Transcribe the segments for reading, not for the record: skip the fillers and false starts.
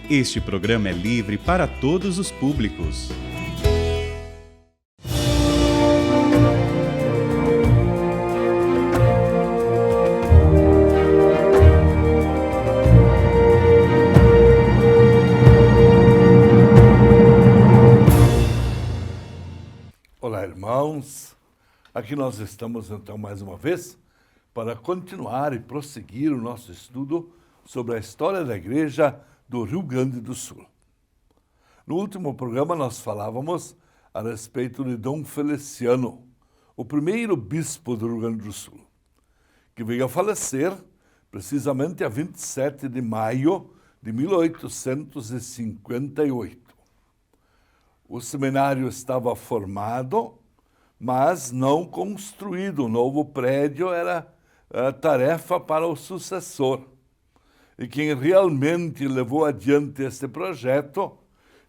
Este programa é livre para todos os públicos. Olá, irmãos. Aqui nós estamos então mais uma vez para continuar e prosseguir o nosso estudo sobre a história da Igreja do Rio Grande do Sul. No último programa nós falávamos a respeito de Dom Feliciano, o primeiro bispo do Rio Grande do Sul, que veio a falecer precisamente a 27 de maio de 1858. O seminário estava formado, mas não construído. O novo prédio era a tarefa para o sucessor. E quem realmente levou adiante este projeto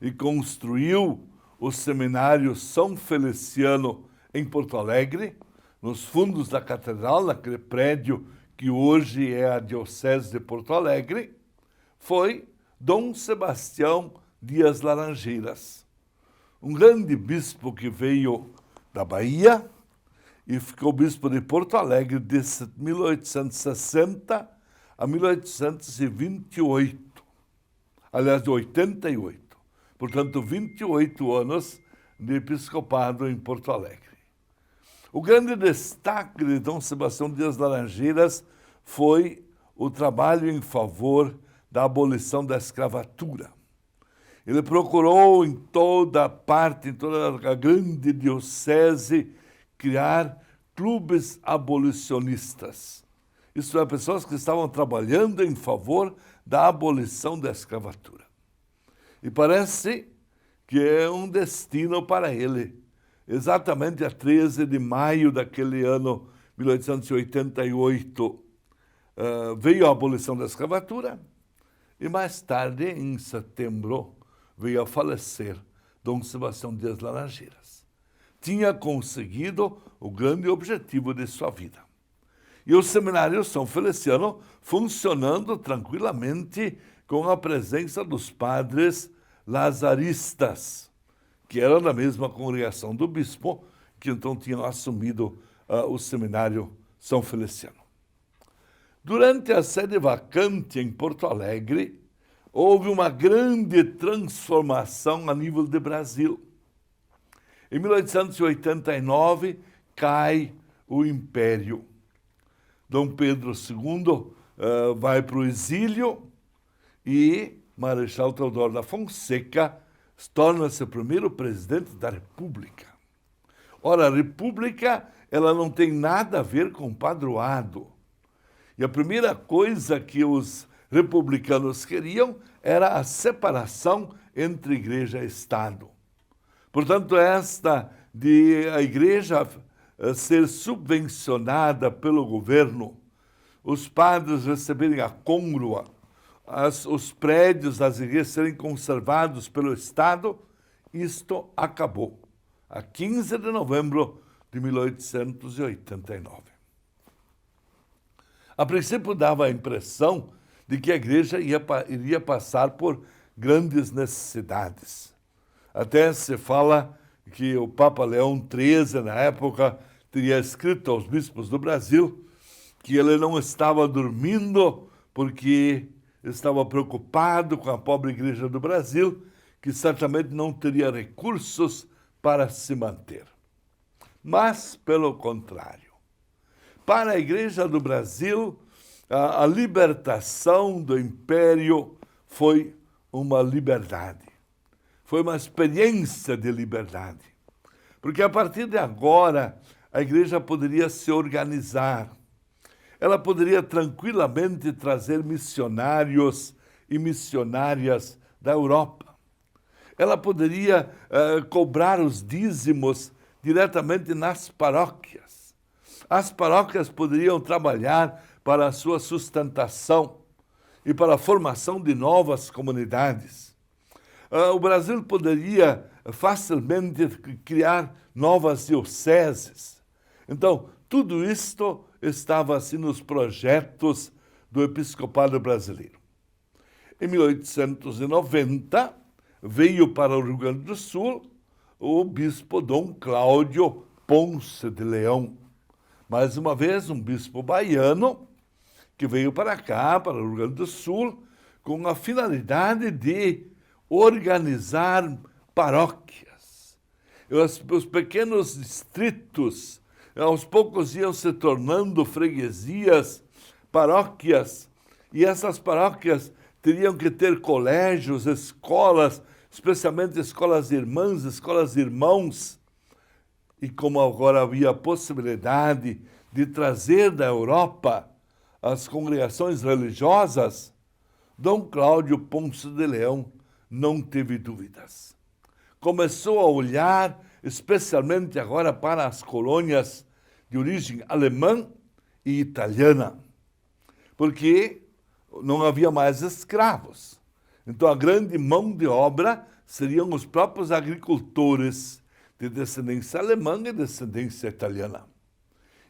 e construiu o seminário São Feliciano em Porto Alegre, nos fundos da catedral, naquele prédio que hoje é a Diocese de Porto Alegre, foi Dom Sebastião Dias Laranjeiras, um grande bispo que veio da Bahia e ficou bispo de Porto Alegre de 1860 a 1828, aliás, de 88. Portanto, 28 anos de episcopado em Porto Alegre. O grande destaque de Dom Sebastião Dias Laranjeiras foi o trabalho em favor da abolição da escravatura. Ele procurou em toda parte, em toda a grande diocese, criar clubes abolicionistas. Isso é, pessoas que estavam trabalhando em favor da abolição da escravatura. E parece que é um destino para ele. Exatamente a 13 de maio daquele ano, 1888, veio a abolição da escravatura e mais tarde, em setembro, veio a falecer Dom Sebastião Dias Laranjeiras. Tinha conseguido o grande objetivo de sua vida. E o seminário São Feliciano funcionando tranquilamente com a presença dos padres lazaristas, que eram da mesma congregação do bispo, que então tinham assumido o seminário São Feliciano. Durante a sede vacante em Porto Alegre, houve uma grande transformação a nível de Brasil. Em 1889, cai o Império. Dom Pedro II vai para o exílio e Marechal Deodoro da Fonseca torna-se o primeiro presidente da República. Ora, a República ela não tem nada a ver com padroado. E a primeira coisa que os republicanos queriam era a separação entre Igreja e Estado. Portanto, esta de a Igreja ser subvencionada pelo governo, os padres receberem a côngrua, os prédios das igrejas serem conservados pelo Estado, isto acabou, a 15 de novembro de 1889. A princípio dava a impressão de que a igreja iria passar por grandes necessidades. Até se fala que o Papa Leão XIII, na época, teria escrito aos bispos do Brasil que ele não estava dormindo porque estava preocupado com a pobre igreja do Brasil, que certamente não teria recursos para se manter. Mas, pelo contrário, para a igreja do Brasil, a libertação do império foi uma liberdade. Foi uma experiência de liberdade. Porque a partir de agora, a igreja poderia se organizar. Ela poderia tranquilamente trazer missionários e missionárias da Europa. Ela poderia cobrar os dízimos diretamente nas paróquias. As paróquias poderiam trabalhar para a sua sustentação e para a formação de novas comunidades. O Brasil poderia facilmente criar novas dioceses. Então, tudo isto estava assim nos projetos do episcopado brasileiro. Em 1890, veio para o Rio Grande do Sul o bispo Dom Cláudio Ponce de Leão. Mais uma vez, um bispo baiano que veio para cá, para o Rio Grande do Sul, com a finalidade de organizar paróquias. Os pequenos distritos, aos poucos, iam se tornando freguesias, paróquias, e essas paróquias teriam que ter colégios, escolas, especialmente escolas irmãs, escolas irmãos. E como agora havia a possibilidade de trazer da Europa as congregações religiosas, Dom Cláudio Ponce de Leão não teve dúvidas. Começou a olhar especialmente agora para as colônias de origem alemã e italiana, porque não havia mais escravos. Então a grande mão de obra seriam os próprios agricultores de descendência alemã e descendência italiana.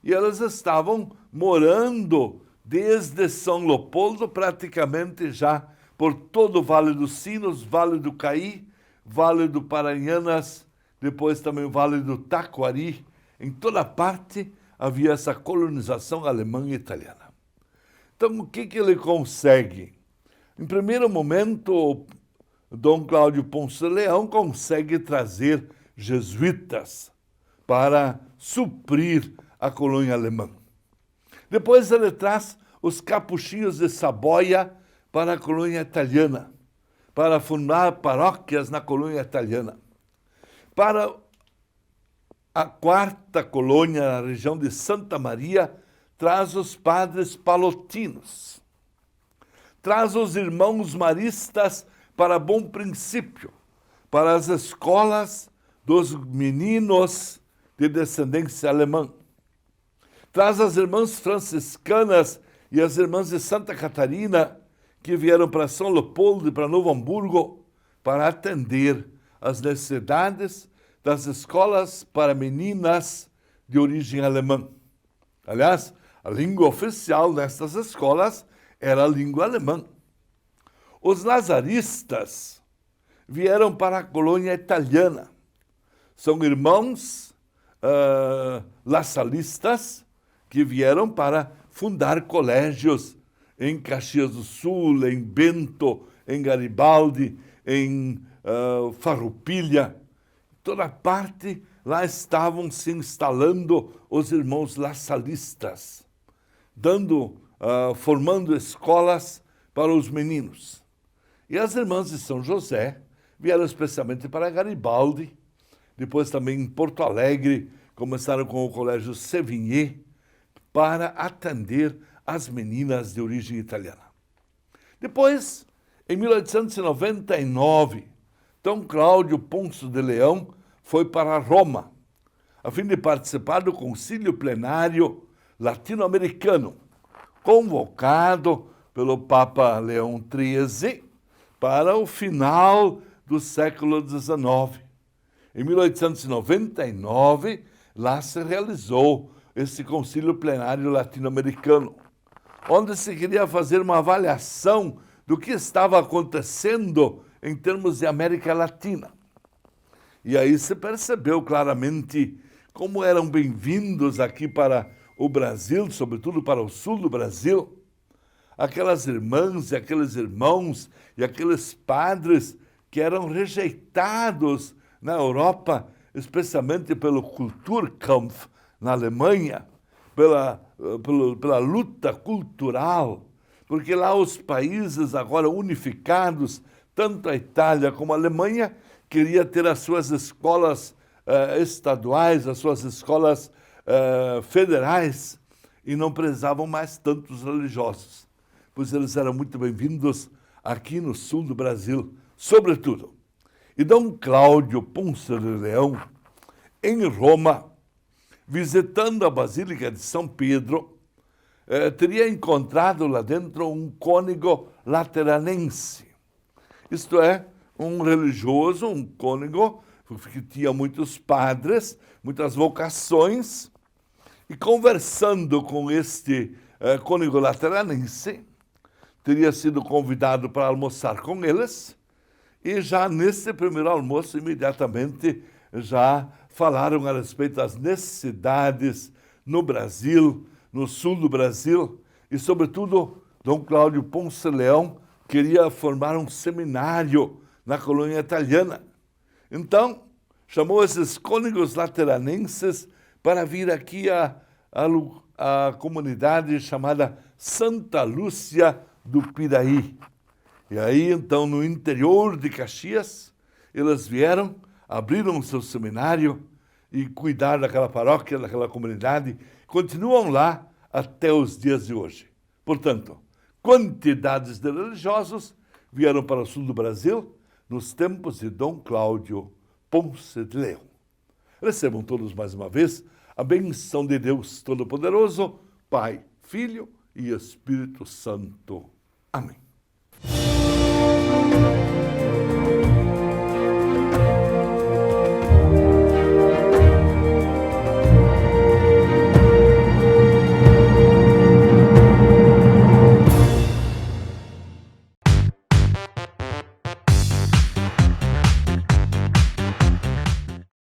E elas estavam morando desde São Leopoldo, praticamente já por todo o Vale dos Sinos, Vale do Caí, Vale do Paranhanas, depois também o Vale do Taquari. Em toda parte havia essa colonização alemã e italiana. Então, o que ele consegue? Em primeiro momento, Dom Cláudio Ponce de Leão consegue trazer jesuítas para suprir a colônia alemã. Depois ele traz os capuchinhos de Saboia para a colônia italiana, para fundar paróquias na colônia italiana. Para a quarta colônia, na região de Santa Maria, traz os padres palotinos. Traz os irmãos maristas para Bom Princípio, para as escolas dos meninos de descendência alemã. Traz as irmãs franciscanas e as irmãs de Santa Catarina, que vieram para São Leopoldo e para Novo Hamburgo, para atender as necessidades das escolas para meninas de origem alemã. Aliás, a língua oficial destas escolas era a língua alemã. Os lazaristas vieram para a colônia italiana. São irmãos lassalistas que vieram para fundar colégios em Caxias do Sul, em Bento, em Garibaldi, em Farroupilha. Toda parte lá estavam se instalando os irmãos lassalistas, formando escolas para os meninos. E as irmãs de São José vieram especialmente para Garibaldi, depois também em Porto Alegre, começaram com o Colégio Sévigné, para atender as meninas de origem italiana. Depois, em 1899, Dom Cláudio Ponce de Leão foi para Roma, a fim de participar do Concílio Plenário Latino-Americano, convocado pelo Papa Leão XIII para o final do século XIX. Em 1899, lá se realizou esse Concílio Plenário Latino-Americano, onde se queria fazer uma avaliação do que estava acontecendo em termos de América Latina. E aí se percebeu claramente como eram bem-vindos aqui para o Brasil, sobretudo para o sul do Brasil, aquelas irmãs e aqueles irmãos e aqueles padres que eram rejeitados na Europa, especialmente pelo Kulturkampf na Alemanha, pela luta cultural, porque lá os países agora unificados, tanto a Itália como a Alemanha, queria ter as suas escolas estaduais, as suas escolas federais, e não precisavam mais tantos religiosos, pois eles eram muito bem-vindos aqui no sul do Brasil, sobretudo. E Dom Cláudio Ponce de Leão, em Roma, visitando a Basílica de São Pedro, teria encontrado lá dentro um cônego lateranense. Isto é, um religioso, um cônego, que tinha muitos padres, muitas vocações, E conversando com este cônego lateranense, teria sido convidado para almoçar com eles, e já nesse primeiro almoço, imediatamente, já falaram a respeito das necessidades no Brasil, no sul do Brasil, e sobretudo, Dom Cláudio Ponce Leão queria formar um seminário na colônia italiana. Então, chamou esses cônegos lateranenses para vir aqui à comunidade chamada Santa Lúcia do Piraí. E aí, então, no interior de Caxias, eles vieram, abriram o seu seminário e cuidaram daquela paróquia, daquela comunidade, continuam lá até os dias de hoje. Portanto, quantidades de religiosos vieram para o sul do Brasil nos tempos de Dom Cláudio Ponce de Leão. Recebam todos mais uma vez a benção de Deus Todo-Poderoso, Pai, Filho e Espírito Santo. Amém.